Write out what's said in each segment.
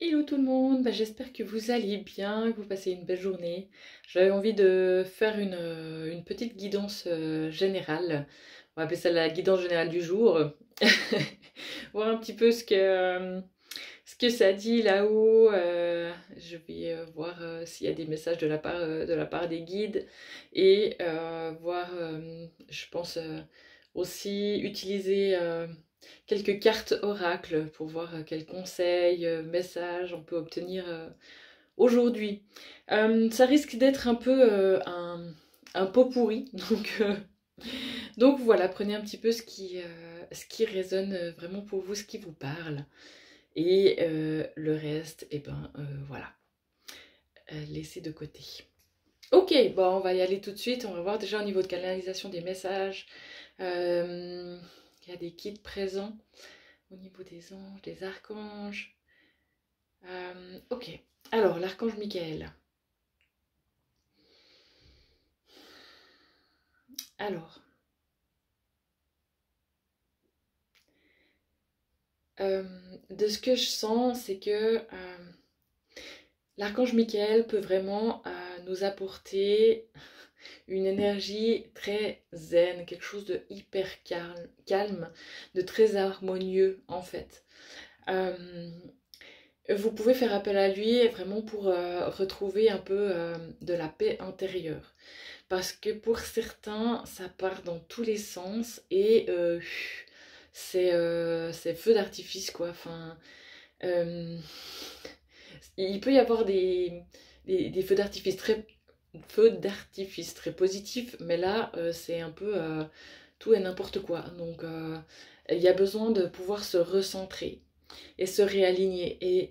Hello tout le monde, j'espère que vous allez bien, que vous passez une belle journée. J'avais envie de faire une petite guidance générale, on va appeler ça la guidance générale du jour, voir un petit peu ce que ça dit là-haut. Je vais voir s'il y a des messages de la part des guides et voir, je pense aussi utiliser quelques cartes oracles pour voir quels conseils, messages on peut obtenir aujourd'hui. Ça risque d'être un peu un pot pourri, donc voilà, prenez un petit peu ce qui résonne vraiment pour vous, ce qui vous parle. Et le reste, et ben voilà, laissez de côté. Ok, bon, on va y aller tout de suite. On va voir déjà au niveau de canalisation des messages. Il y a des kits présents au niveau des anges, des archanges. Ok, alors l'archange Michael. Alors, de ce que je sens, c'est que l'archange Michael peut vraiment nous apporter une énergie très zen, quelque chose de hyper calme, de très harmonieux en fait. Vous pouvez faire appel à lui vraiment pour retrouver un peu de la paix intérieure. Parce que pour certains, ça part dans tous les sens et c'est feu d'artifice quoi. Enfin, il peut y avoir des feux d'artifice très positifs, mais là c'est un peu tout et n'importe quoi. Donc il y a besoin de pouvoir se recentrer et se réaligner. Et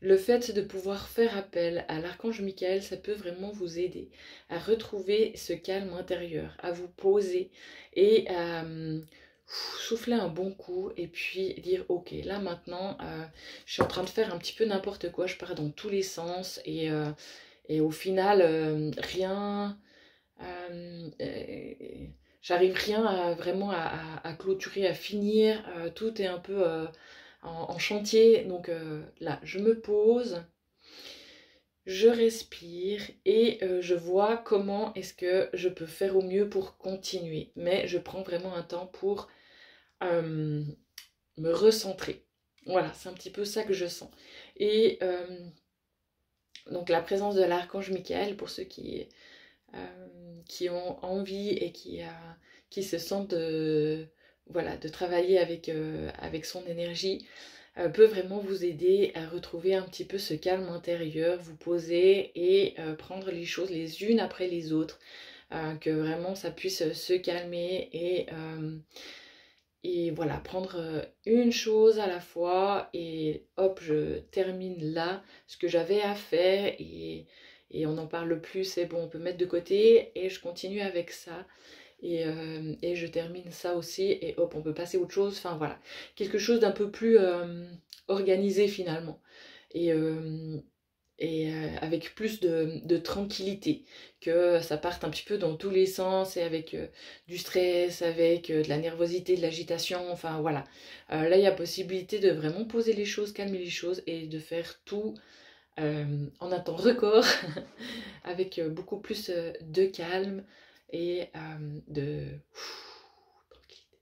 le fait de pouvoir faire appel à l'archange Michael, ça peut vraiment vous aider à retrouver ce calme intérieur, à vous poser et à souffler un bon coup et puis dire ok, là maintenant je suis en train de faire un petit peu n'importe quoi, je pars dans tous les sens et au final rien j'arrive rien à vraiment à clôturer, à finir, tout est un peu en chantier, donc là je me pose, je respire et je vois comment est-ce que je peux faire au mieux pour continuer, mais je prends vraiment un temps pour me recentrer. Voilà, c'est un petit peu ça que je sens. Et donc la présence de l'archange Michael, pour ceux qui ont envie et qui se sentent de travailler avec son énergie, peut vraiment vous aider à retrouver un petit peu ce calme intérieur, vous poser et prendre les choses les unes après les autres, que vraiment ça puisse se calmer et voilà, prendre une chose à la fois et hop, je termine là ce que j'avais à faire et on n'en parle plus, c'est bon, on peut mettre de côté et je continue avec ça. Et je termine ça aussi et hop on peut passer à autre chose, enfin voilà, quelque chose d'un peu plus organisé finalement et avec plus de tranquillité, que ça parte un petit peu dans tous les sens et avec du stress, avec de la nervosité, de l'agitation, enfin voilà. Là il y a possibilité de vraiment poser les choses, calmer les choses et de faire tout en un temps record avec beaucoup plus de calme et de tranquillité.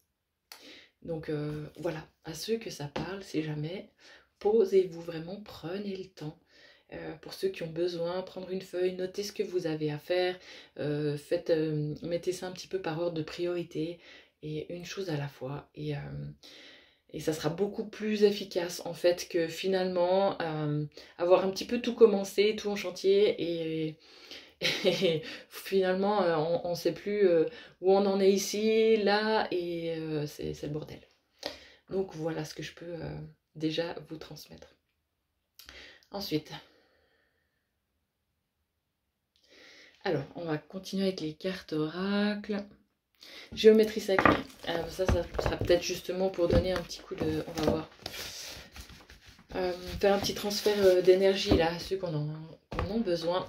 Donc voilà, à ceux que ça parle, si jamais, posez-vous vraiment, prenez le temps. Pour ceux qui ont besoin, prendre une feuille, notez ce que vous avez à faire, mettez ça un petit peu par ordre de priorité et une chose à la fois. Et ça sera beaucoup plus efficace en fait que finalement avoir un petit peu tout commencé, tout en chantier et finalement on ne sait plus où on en est ici, là et c'est le bordel. Donc voilà ce que je peux déjà vous transmettre. Ensuite, alors on va continuer avec les cartes oracles. Géométrie sacrée. Ça sera peut-être justement pour donner un petit coup de... On va voir. Faire un petit transfert d'énergie là, à ceux qui en ont besoin.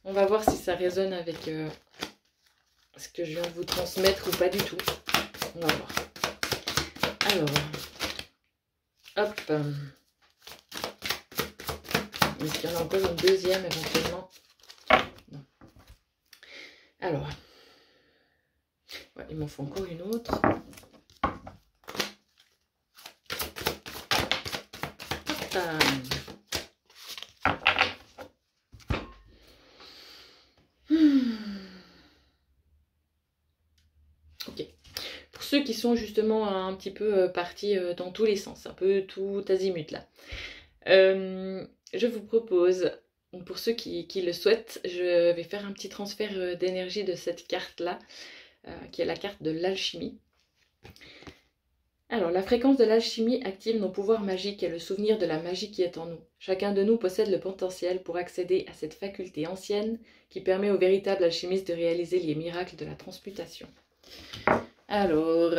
On va voir si ça résonne avec ce que je viens de vous transmettre ou pas du tout. On va voir. Alors, hop. Est-ce qu'il y en a encore une deuxième éventuellement? Non. Alors, ouais, il m'en faut encore une autre. Hop. Ok. Pour ceux qui sont justement un petit peu partis dans tous les sens, un peu tout azimut là, je vous propose, pour ceux qui le souhaitent, je vais faire un petit transfert d'énergie de cette carte-là, qui est la carte de l'alchimie. Alors, la fréquence de l'alchimie active nos pouvoirs magiques et le souvenir de la magie qui est en nous. Chacun de nous possède le potentiel pour accéder à cette faculté ancienne qui permet aux véritables alchimistes de réaliser les miracles de la transmutation. Alors,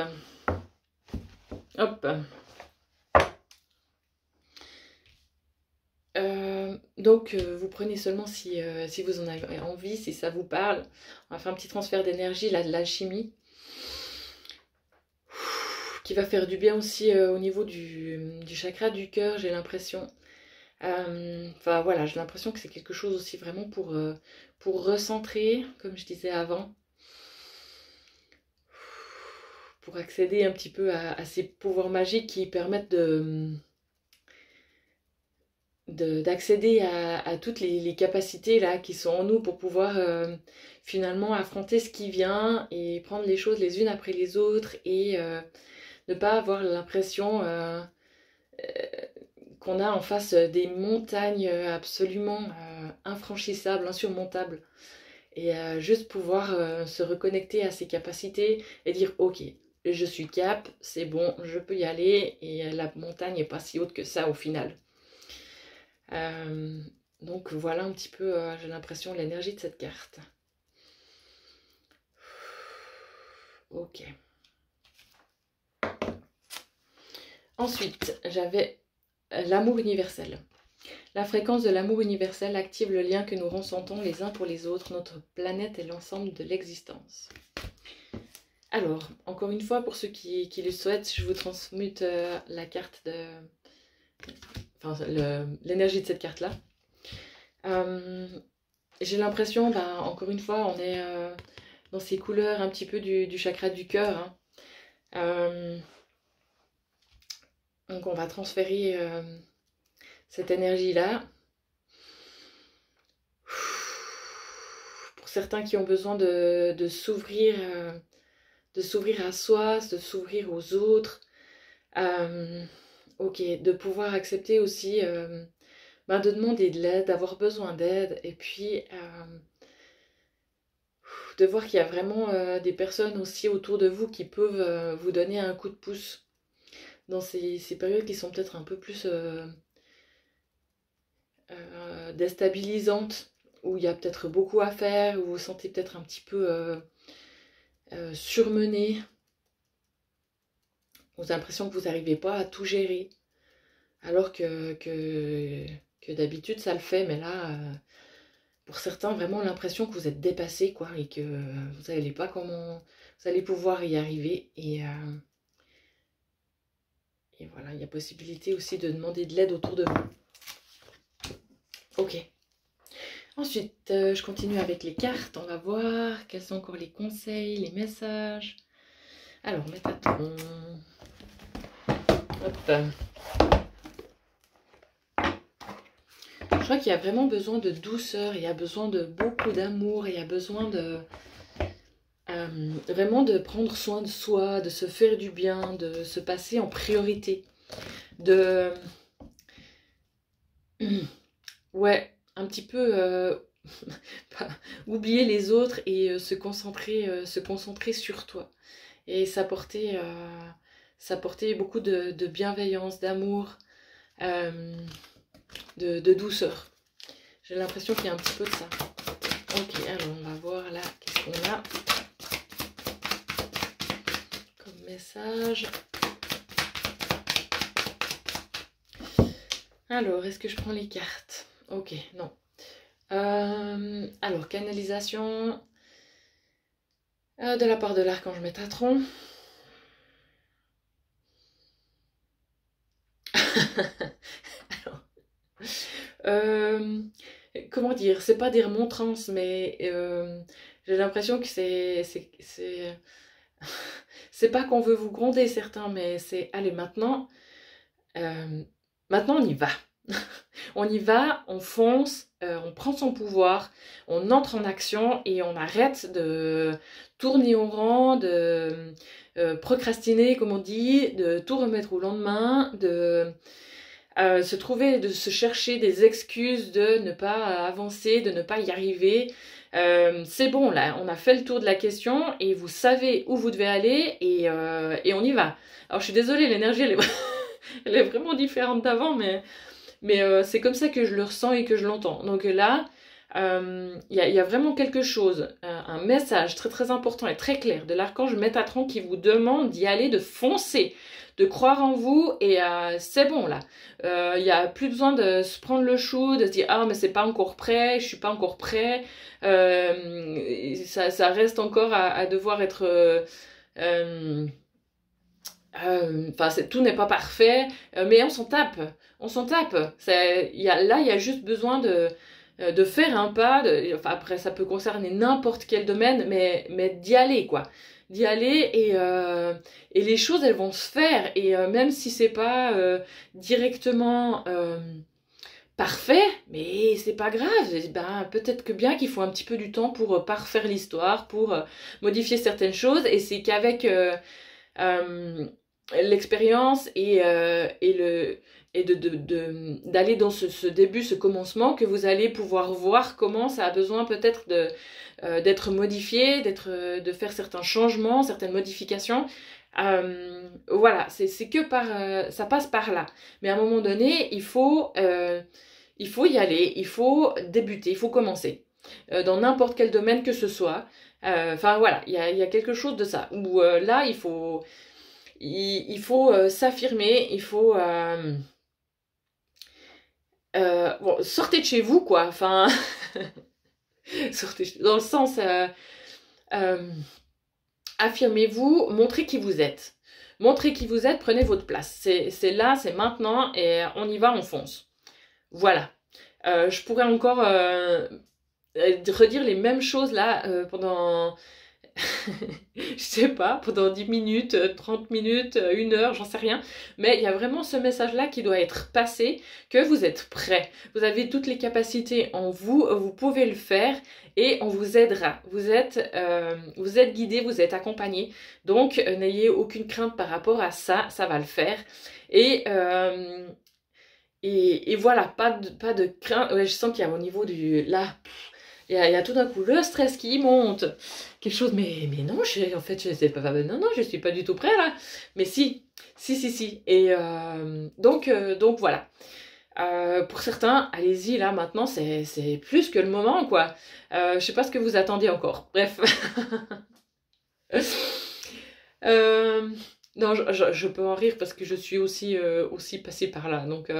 hop. Donc, vous prenez seulement si vous en avez envie, si ça vous parle. On va faire un petit transfert d'énergie, là, de l'alchimie, qui va faire du bien aussi au niveau du chakra du cœur, j'ai l'impression. Enfin, voilà, j'ai l'impression que c'est quelque chose aussi vraiment pour recentrer, comme je disais avant. Pour accéder un petit peu à ces pouvoirs magiques qui permettent d'accéder à toutes les capacités là qui sont en nous pour pouvoir finalement affronter ce qui vient et prendre les choses les unes après les autres et ne pas avoir l'impression qu'on a en face des montagnes absolument infranchissables, insurmontables et juste pouvoir se reconnecter à ses capacités et dire ok, je suis cap, c'est bon, je peux y aller et la montagne n'est pas si haute que ça au final. Donc voilà un petit peu, j'ai l'impression, l'énergie de cette carte. Ok. Ensuite, j'avais l'amour universel. La fréquence de l'amour universel active le lien que nous ressentons les uns pour les autres, notre planète et l'ensemble de l'existence. Alors, encore une fois, pour ceux qui le souhaitent, je vous transmute la carte de... Enfin, l'énergie de cette carte-là. J'ai l'impression, encore une fois, on est dans ces couleurs un petit peu du chakra du cœur. Hein. Donc on va transférer cette énergie-là. Pour certains qui ont besoin de s'ouvrir à soi, de s'ouvrir aux autres. Ok, de pouvoir accepter aussi de demander de l'aide, d'avoir besoin d'aide, et puis de voir qu'il y a vraiment des personnes aussi autour de vous qui peuvent vous donner un coup de pouce dans ces périodes qui sont peut-être un peu plus déstabilisantes, où il y a peut-être beaucoup à faire, où vous vous sentez peut-être un petit peu surmené, vous avez l'impression que vous n'arrivez pas à tout gérer, alors que d'habitude ça le fait, mais là, pour certains, vraiment l'impression que vous êtes dépassé, quoi, et que vous ne savez pas comment vous allez pouvoir y arriver, et voilà, il y a possibilité aussi de demander de l'aide autour de vous. Ok. Ensuite, je continue avec les cartes, on va voir quels sont encore les conseils, les messages. Alors, Métatron. Hop. Je crois qu'il y a vraiment besoin de douceur, il y a besoin de beaucoup d'amour, il y a besoin de vraiment de prendre soin de soi, de se faire du bien, de se passer en priorité, de ouais, un petit peu oublier les autres et se concentrer sur toi et s'apporter beaucoup de bienveillance, d'amour, de douceur. J'ai l'impression qu'il y a un petit peu de ça. Ok, alors on va voir là, qu'est-ce qu'on a comme message. Alors, est-ce que je prends les cartes? Ok, non. Alors, canalisation de la part de l'archange Métatron. comment dire, c'est pas des remontrances, mais j'ai l'impression que c'est pas qu'on veut vous gronder certains, mais c'est allez euh, maintenant on y va. On y va, on fonce, on prend son pouvoir, on entre en action et on arrête de tourner au rang, de procrastiner comme on dit, de tout remettre au lendemain, de de se chercher des excuses de ne pas avancer, de ne pas y arriver. C'est bon là, on a fait le tour de la question et vous savez où vous devez aller et on y va. Alors je suis désolée, l'énergie elle est, elle est vraiment différente d'avant, mais c'est comme ça que je le ressens et que je l'entends. Donc là, y a vraiment quelque chose, un message très très important et très clair de l'archange Métatron qui vous demande d'y aller, de foncer, de croire en vous et c'est bon là. Il n'y a plus besoin de se prendre le chou, de se dire ah mais c'est pas encore prêt, je suis pas encore prêt, ça reste encore à devoir être... Enfin, tout n'est pas parfait, mais on s'en tape. On s'en tape. Là, il y a juste besoin de faire un pas. Enfin, après, ça peut concerner n'importe quel domaine, mais d'y aller, quoi. D'y aller et les choses, elles vont se faire. Et même si c'est pas directement parfait, mais c'est pas grave. Ben, peut-être que bien qu'il faut un petit peu du temps pour parfaire l'histoire, pour modifier certaines choses. Et c'est qu'avec... l'expérience et d'aller dans ce début, ce commencement, que vous allez pouvoir voir comment ça a besoin peut-être d'être modifié, de faire certains changements, certaines modifications. Voilà, c'est que ça passe par là. Mais à un moment donné, il faut y aller, il faut débuter, il faut commencer. Dans n'importe quel domaine que ce soit. Enfin voilà, il y a quelque chose de ça. Où là, il faut s'affirmer, il faut... bon, sortez de chez vous, quoi. Enfin, sortez dans le sens... affirmez-vous, montrez qui vous êtes. Montrez qui vous êtes, prenez votre place. C'est là, c'est maintenant, et on y va, on fonce. Voilà. Je pourrais encore redire les mêmes choses là pendant... je sais pas, pendant 10 minutes, 30 minutes, 1 heure, j'en sais rien. Mais il y a vraiment ce message-là qui doit être passé, que vous êtes prêt. Vous avez toutes les capacités en vous, vous pouvez le faire et on vous aidera. Vous êtes guidé, vous êtes accompagné. Donc n'ayez aucune crainte par rapport à ça, ça va le faire. Et voilà, pas de crainte. Ouais, je sens qu'il y a au niveau du... Là, il y a tout d'un coup le stress qui monte. Quelque chose, mais non, en fait, je sais pas, non, je suis pas du tout prêt là. Mais si. Et donc voilà. Pour certains, allez-y là maintenant, c'est plus que le moment quoi. Je sais pas ce que vous attendiez encore. Bref. Non, je peux en rire parce que je suis aussi passée par là. Donc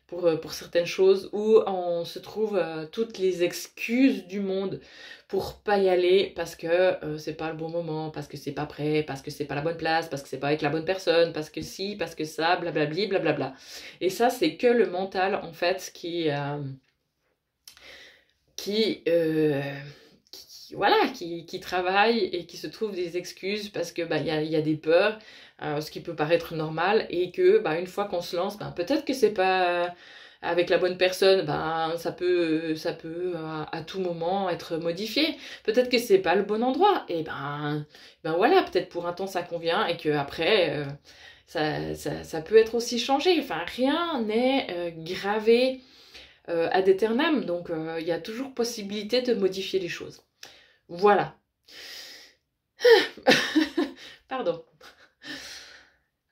pour certaines choses où on se trouve toutes les excuses du monde pour pas y aller parce que c'est pas le bon moment, parce que c'est pas prêt, parce que c'est pas la bonne place, parce que c'est pas avec la bonne personne, parce que si, parce que ça, blablabli, blablabla. Et ça, c'est que le mental en fait voilà, qui travaille et qui se trouve des excuses parce que bah, y a des peurs, ce qui peut paraître normal, et que bah, une fois qu'on se lance, bah, peut-être que c'est pas avec la bonne personne, bah, ça peut à tout moment être modifié. Peut-être que c'est pas le bon endroit, et ben voilà, peut-être pour un temps ça convient et que après ça peut être aussi changé. Enfin, rien n'est gravé ad aeternam, donc il y a toujours possibilité de modifier les choses. Voilà. Pardon.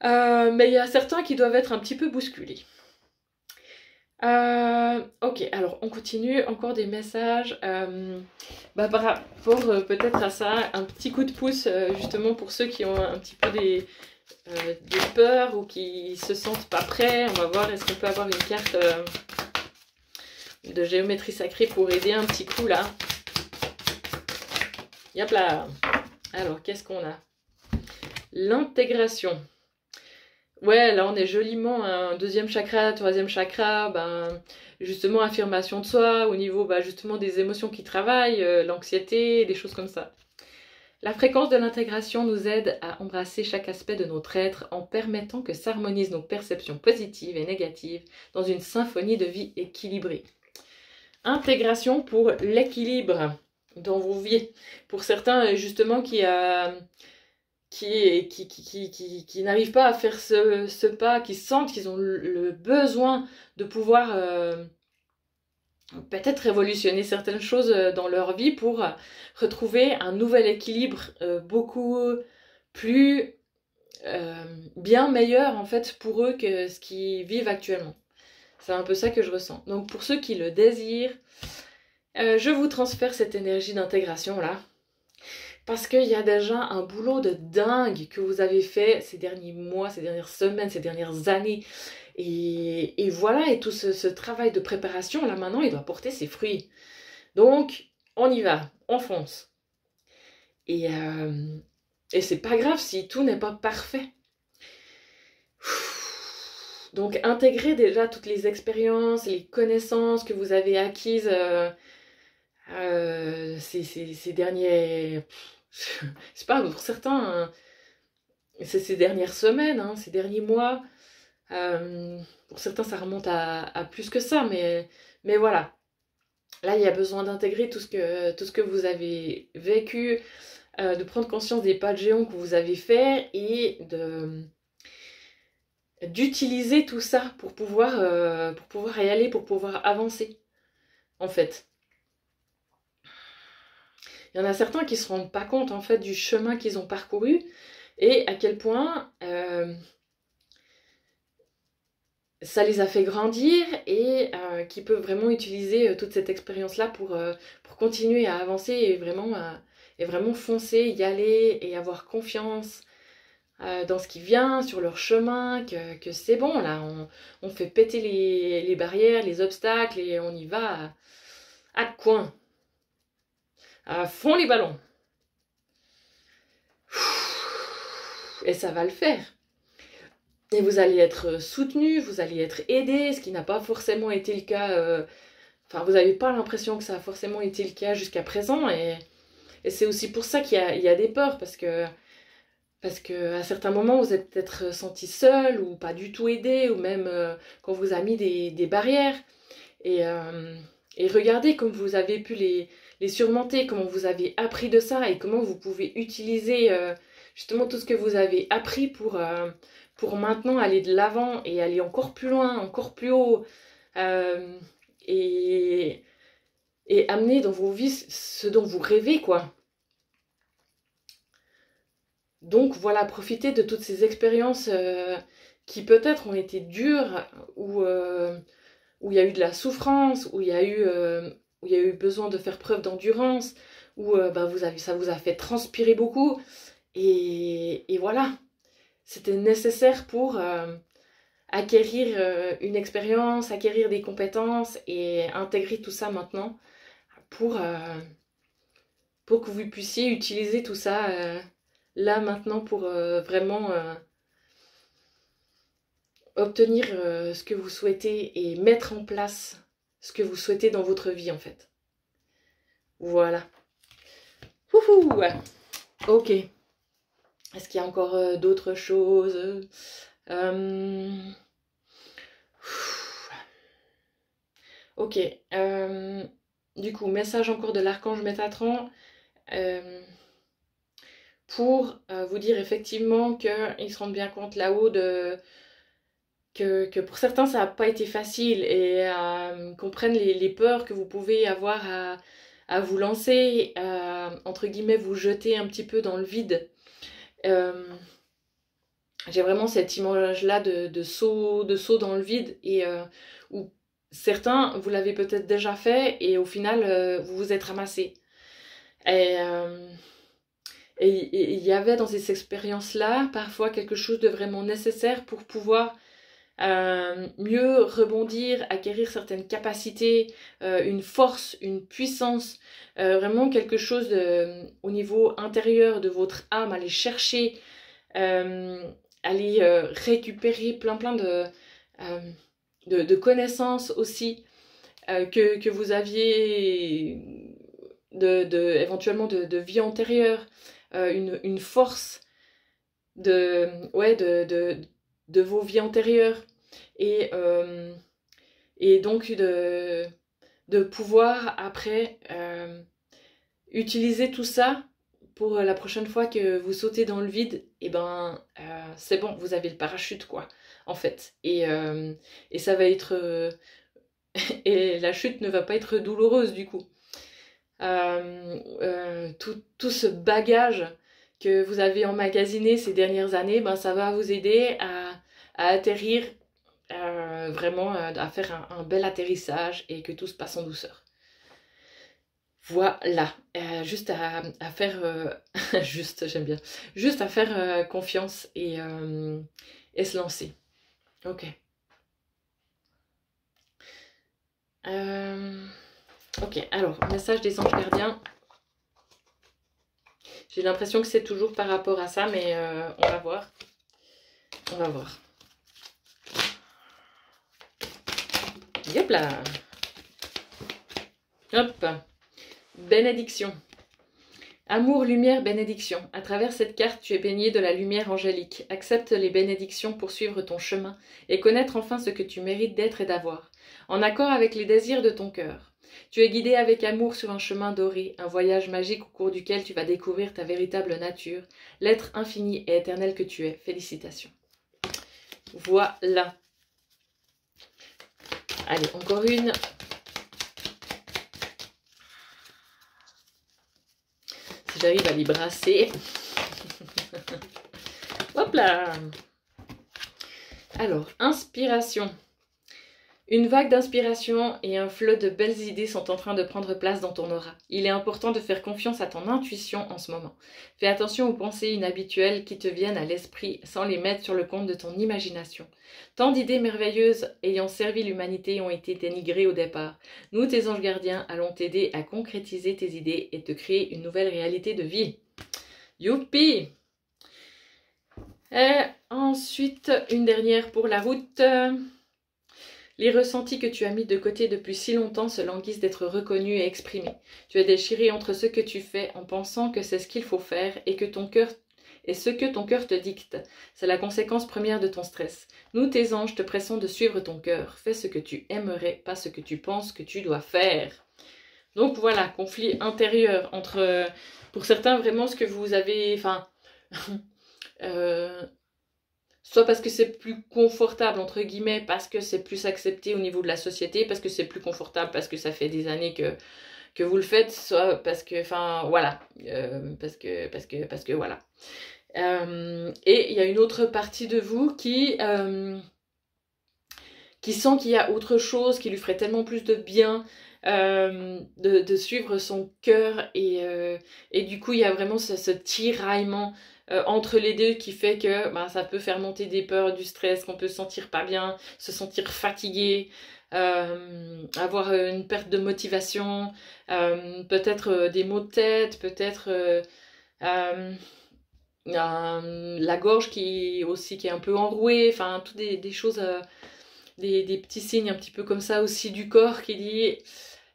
Mais il y a certains qui doivent être un petit peu bousculés. Ok, alors on continue, encore des messages. Par rapport peut-être à ça, un petit coup de pouce justement pour ceux qui ont un petit peu des peurs ou qui se sentent pas prêts. On va voir, est-ce qu'on peut avoir une carte de géométrie sacrée pour aider un petit coup là. Yep là. Alors, qu'est-ce qu'on a? L'intégration. Ouais, là on est joliment un deuxième chakra, troisième chakra, ben justement affirmation de soi, au niveau bah, justement des émotions qui travaillent, l'anxiété, des choses comme ça. La fréquence de l'intégration nous aide à embrasser chaque aspect de notre être en permettant que s'harmonisent nos perceptions positives et négatives dans une symphonie de vie équilibrée. Intégration pour l'équilibre dans vos vies. Pour certains, justement, qui n'arrivent pas à faire ce pas, qui sentent qu'ils ont le besoin de pouvoir peut-être révolutionner certaines choses dans leur vie pour retrouver un nouvel équilibre beaucoup plus bien meilleur en fait pour eux que ce qu'ils vivent actuellement. C'est un peu ça que je ressens. Donc pour ceux qui le désirent, je vous transfère cette énergie d'intégration là. Parce qu'il y a déjà un boulot de dingue que vous avez fait ces derniers mois, ces dernières semaines, ces dernières années. Et voilà, et tout ce travail de préparation, là maintenant, il doit porter ses fruits. Donc, on y va, on fonce. Et c'est pas grave si tout n'est pas parfait. Donc, intégrez déjà toutes les expériences, les connaissances que vous avez acquises ces derniers... Je sais pas, pour certains, c'est ces dernières semaines, hein, ces derniers mois. Pour certains, ça remonte à plus que ça, mais voilà. Là, il y a besoin d'intégrer tout ce que vous avez vécu, de prendre conscience des pas de géant que vous avez faits et d'utiliser tout ça pour pouvoir y aller, pour pouvoir avancer, en fait. Il y en a certains qui ne se rendent pas compte, en fait, du chemin qu'ils ont parcouru et à quel point ça les a fait grandir et qui peuvent vraiment utiliser toute cette expérience-là pour continuer à avancer et vraiment foncer, y aller et avoir confiance dans ce qui vient, sur leur chemin, que c'est bon, là, on fait péter les barrières, les obstacles et on y va à coin, à fond les ballons. Et ça va le faire. Et vous allez être soutenu, vous allez être aidé, ce qui n'a pas forcément été le cas. Enfin, vous n'avez pas l'impression que ça a forcément été le cas jusqu'à présent. Et c'est aussi pour ça qu'il y a des peurs, parce que à certains moments, vous êtes peut-être senti seul ou pas du tout aidé, ou même qu'on vous a mis des barrières. Et regardez comme vous avez pu les surmonter, comment vous avez appris de ça et comment vous pouvez utiliser justement tout ce que vous avez appris pour maintenant aller de l'avant et aller encore plus loin, encore plus haut euh, et, et amener dans vos vies ce dont vous rêvez, quoi. Donc voilà, profitez de toutes ces expériences qui peut-être ont été dures ou où il y a eu de la souffrance, où il y a eu besoin de faire preuve d'endurance, où bah, ça vous a fait transpirer beaucoup. Et voilà, c'était nécessaire pour acquérir une expérience, acquérir des compétences et intégrer tout ça maintenant pour, euh, pour que vous puissiez utiliser tout ça là maintenant pour vraiment obtenir ce que vous souhaitez et mettre en place ce que vous souhaitez dans votre vie en fait. Voilà. Wouhou. Ok. Est-ce qu'il y a encore d'autres choses Ok. Du coup, message encore de l'archange Métatron pour vous dire effectivement qu'ils se rendent bien compte là-haut que pour certains ça n'a pas été facile et comprennent les peurs que vous pouvez avoir à vous lancer, entre guillemets vous jeter un petit peu dans le vide. J'ai vraiment cette image-là de saut dans le vide et où certains, vous l'avez peut-être déjà fait et au final, vous vous êtes ramassé. Et il y avait dans ces expériences-là parfois quelque chose de vraiment nécessaire pour pouvoir mieux rebondir, acquérir certaines capacités, une force, une puissance, vraiment quelque chose au niveau intérieur de votre âme, aller chercher aller récupérer plein de connaissances aussi que vous aviez éventuellement de vie antérieure, une force ouais, de vos vies antérieures et donc de pouvoir après utiliser tout ça pour la prochaine fois que vous sautez dans le vide, et ben c'est bon, vous avez le parachute quoi, en fait. Et ça va être et la chute ne va pas être douloureuse du coup. Tout ce bagage que vous avez emmagasiné ces dernières années, ben ça va vous aider à atterrir vraiment, à faire un bel atterrissage et que tout se passe en douceur. Voilà, juste à faire, juste, j'aime bien, juste à faire confiance et se lancer. Ok. Ok, alors, message des anges gardiens. J'ai l'impression que c'est toujours par rapport à ça, mais on va voir. On va voir. Hop là. Hop. Bénédiction. Amour, lumière, bénédiction. À travers cette carte, tu es baigné de la lumière angélique. Accepte les bénédictions pour suivre ton chemin et connaître enfin ce que tu mérites d'être et d'avoir, en accord avec les désirs de ton cœur. Tu es guidé avec amour sur un chemin doré, un voyage magique au cours duquel tu vas découvrir ta véritable nature, l'être infini et éternel que tu es. Félicitations. Voilà. Allez, encore une. Si j'arrive à les brasser. Hop là. Alors, inspiration. Une vague d'inspiration et un flot de belles idées sont en train de prendre place dans ton aura. Il est important de faire confiance à ton intuition en ce moment. Fais attention aux pensées inhabituelles qui te viennent à l'esprit sans les mettre sur le compte de ton imagination. Tant d'idées merveilleuses ayant servi l'humanité ont été dénigrées au départ. Nous, tes anges gardiens, allons t'aider à concrétiser tes idées et te créer une nouvelle réalité de vie. Youpi! Et ensuite, une dernière pour la route. Les ressentis que tu as mis de côté depuis si longtemps se languissent d'être reconnus et exprimés. Tu es déchiré entre ce que tu fais en pensant que c'est ce qu'il faut faire et ce que ton cœur te dicte. C'est la conséquence première de ton stress. Nous, tes anges, te pressons de suivre ton cœur. Fais ce que tu aimerais, pas ce que tu penses que tu dois faire. Donc voilà, conflit intérieur entre, pour certains, vraiment ce que vous avez, enfin, soit parce que c'est plus confortable, entre guillemets, parce que c'est plus accepté au niveau de la société, parce que c'est plus confortable, parce que ça fait des années que vous le faites, soit parce que, enfin, voilà, parce que voilà. Et il y a une autre partie de vous qui sent qu'il y a autre chose, qui lui ferait tellement plus de bien, de suivre son cœur, et du coup il y a vraiment ce tiraillement entre les deux qui fait que ça peut faire monter des peurs, du stress, qu'on peut se sentir pas bien, se sentir fatigué, avoir une perte de motivation, peut-être des maux de tête, peut-être la gorge qui est un peu enrouée, enfin toutes des choses, des petits signes un petit peu comme ça aussi du corps qui dit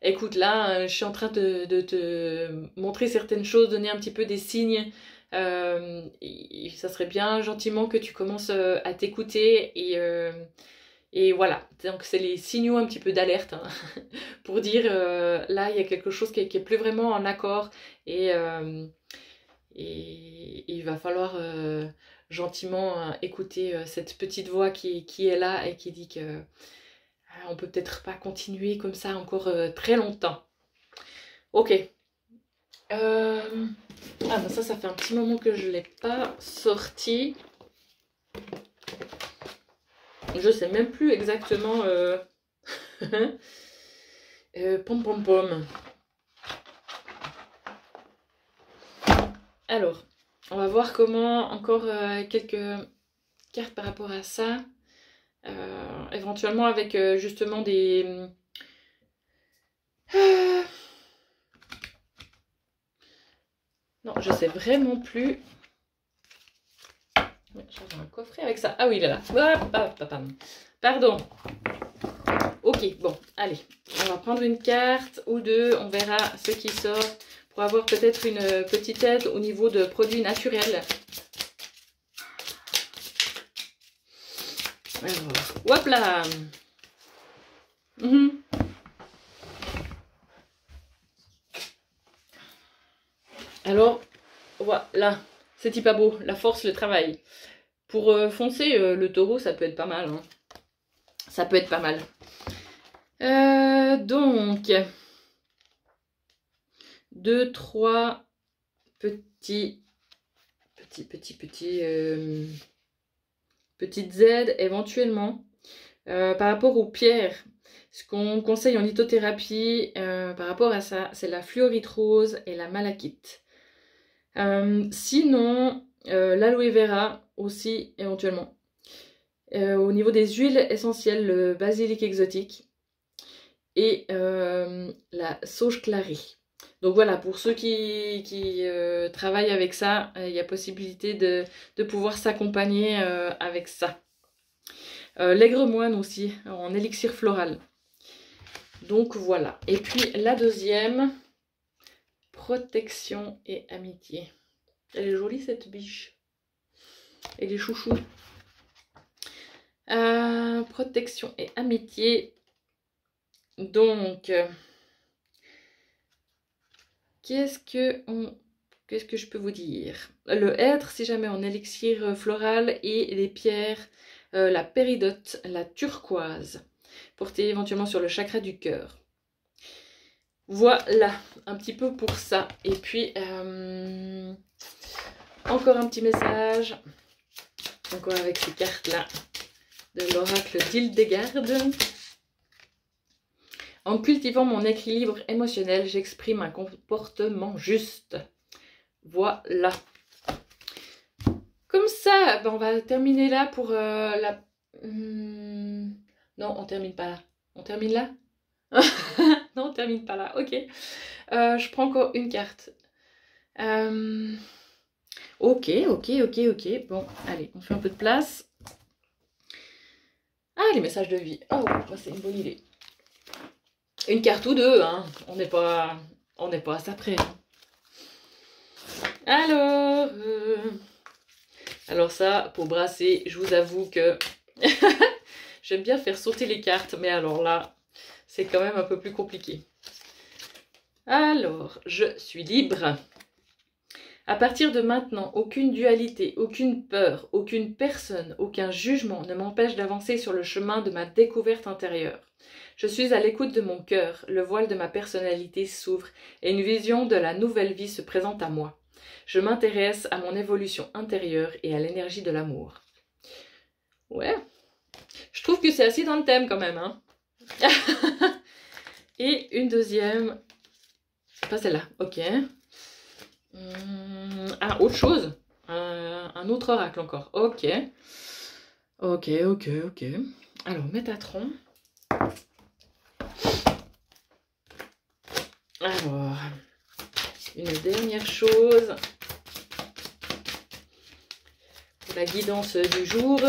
écoute là, je suis en train de te montrer certaines choses, donner un petit peu des signes, et ça serait bien gentiment que tu commences à t'écouter, et voilà, donc c'est les signaux un petit peu d'alerte, hein, pour dire là il y a quelque chose qui est plus vraiment en accord, et il va falloir gentiment écouter cette petite voix qui est là et qui dit que on peut peut-être pas continuer comme ça encore très longtemps. Ok. Ah ben ça fait un petit moment que je l'ai pas sorti. Je sais même plus exactement. Pom pom pom. Alors, on va voir comment encore quelques cartes par rapport à ça. Éventuellement avec justement des... Non, je sais vraiment plus. J'avais un coffret avec ça. Ah oui, il est là. Hop, hop, hop, hop. Pardon. Ok, bon, allez. On va prendre une carte ou deux. On verra ce qui sort pour avoir peut-être une petite aide au niveau de produits naturels. Alors, hop là. Alors, voilà. C'est pas beau. La force, le travail. Pour foncer le taureau, ça peut être pas mal. Hein. Ça peut être pas mal. Donc, 2, 3 petites aides éventuellement. Par rapport aux pierres, ce qu'on conseille en lithothérapie par rapport à ça, c'est la fluorite rose et la malachite. Sinon, l'aloe vera aussi éventuellement. Au niveau des huiles essentielles, le basilic exotique et la sauge clarée. Donc voilà, pour ceux qui travaillent avec ça, il y a possibilité de pouvoir s'accompagner avec ça. L'aigre moine aussi, en élixir floral. Donc voilà. Et puis la deuxième, protection et amitié. Elle est jolie cette biche. Elle est chouchou. Protection et amitié. Donc, qu'est-ce que je peux vous dire? Le hêtre, si jamais en élixir floral, et les pierres, la péridote, la turquoise, portée éventuellement sur le chakra du cœur. Voilà, un petit peu pour ça. Et puis, encore un petit message, encore avec ces cartes-là, de l'oracle d'Hildegarde. En cultivant mon équilibre émotionnel, j'exprime un comportement juste. Voilà. Comme ça, ben on va terminer là pour la... Non, on termine pas là. On termine là? Non, on termine pas là. Ok. Je prends encore une carte. Ok. Bon, allez, on fait un peu de place. Ah, les messages de vie. Oh, c'est une bonne idée. Une carte ou deux, hein. On n'est pas à ça près. Alors ça, pour brasser, je vous avoue que j'aime bien faire sauter les cartes, mais alors là, c'est quand même un peu plus compliqué. Alors, je suis libre. À partir de maintenant, aucune dualité, aucune peur, aucune personne, aucun jugement ne m'empêche d'avancer sur le chemin de ma découverte intérieure. Je suis à l'écoute de mon cœur, le voile de ma personnalité s'ouvre et une vision de la nouvelle vie se présente à moi. Je m'intéresse à mon évolution intérieure et à l'énergie de l'amour. Ouais, je trouve que c'est assez dans le thème quand même. Hein. Et une deuxième, pas celle-là, ok. Ah, autre chose, un autre oracle encore, ok. Alors, Métatron. Alors, une dernière chose pour la guidance du jour.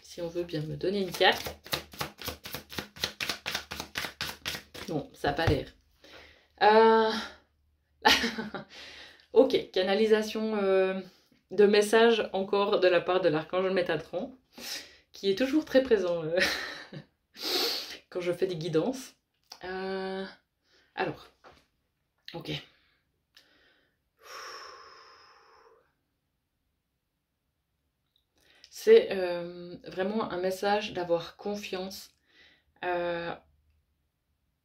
Si on veut bien me donner une carte. Non, ça n'a pas l'air. Ok, canalisation de messages encore de la part de l'archange Métatron, qui est toujours très présent quand je fais des guidances. Alors, ok. C'est vraiment un message d'avoir confiance.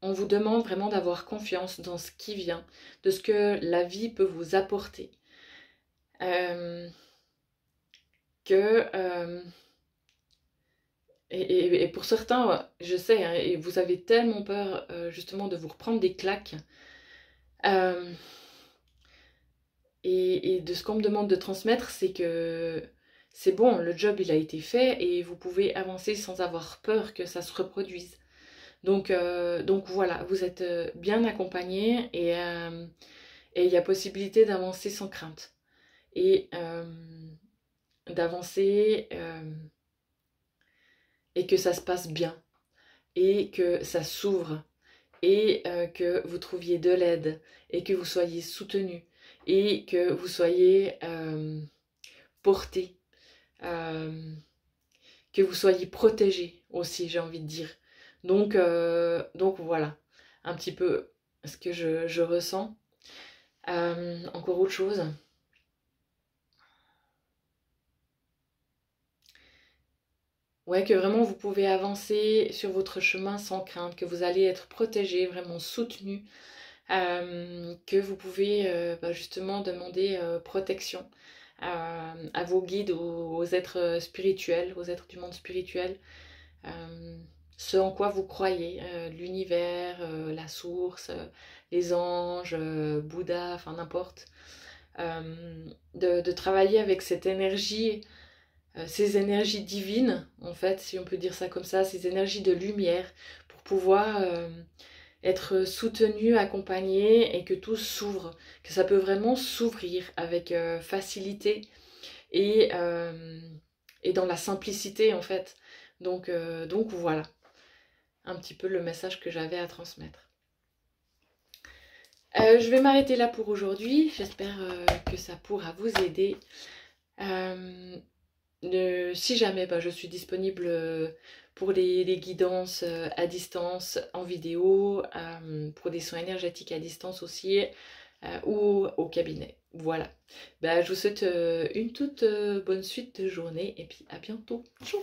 On vous demande vraiment d'avoir confiance dans ce qui vient, de ce que la vie peut vous apporter. Et pour certains, je sais, hein, et vous avez tellement peur justement de vous reprendre des claques. Et de ce qu'on me demande de transmettre, c'est que c'est bon, le job il a été fait et vous pouvez avancer sans avoir peur que ça se reproduise. Donc voilà, vous êtes bien accompagné et il y a possibilité d'avancer sans crainte. Et d'avancer et que ça se passe bien et que ça s'ouvre et que vous trouviez de l'aide et que vous soyez soutenu et que vous soyez porté, que vous soyez protégé aussi, j'ai envie de dire. Donc voilà, un petit peu ce que je ressens. Encore autre chose. Ouais, que vraiment vous pouvez avancer sur votre chemin sans crainte, que vous allez être protégé, vraiment soutenu, que vous pouvez justement demander protection à vos guides, aux êtres spirituels, aux êtres du monde spirituel, euh, ce en quoi vous croyez, l'univers, la source, les anges, Bouddha, enfin n'importe, de travailler avec cette énergie, ces énergies divines, en fait, si on peut dire ça comme ça, ces énergies de lumière, pour pouvoir être soutenu, accompagné et que tout s'ouvre, que ça peut vraiment s'ouvrir avec facilité et dans la simplicité en fait. Donc voilà, un petit peu le message que j'avais à transmettre. Je vais m'arrêter là pour aujourd'hui, j'espère que ça pourra vous aider. Si jamais je suis disponible pour les guidances à distance, en vidéo, pour des soins énergétiques à distance aussi, ou au cabinet. Voilà. Je vous souhaite une toute bonne suite de journée et puis à bientôt. Ciao.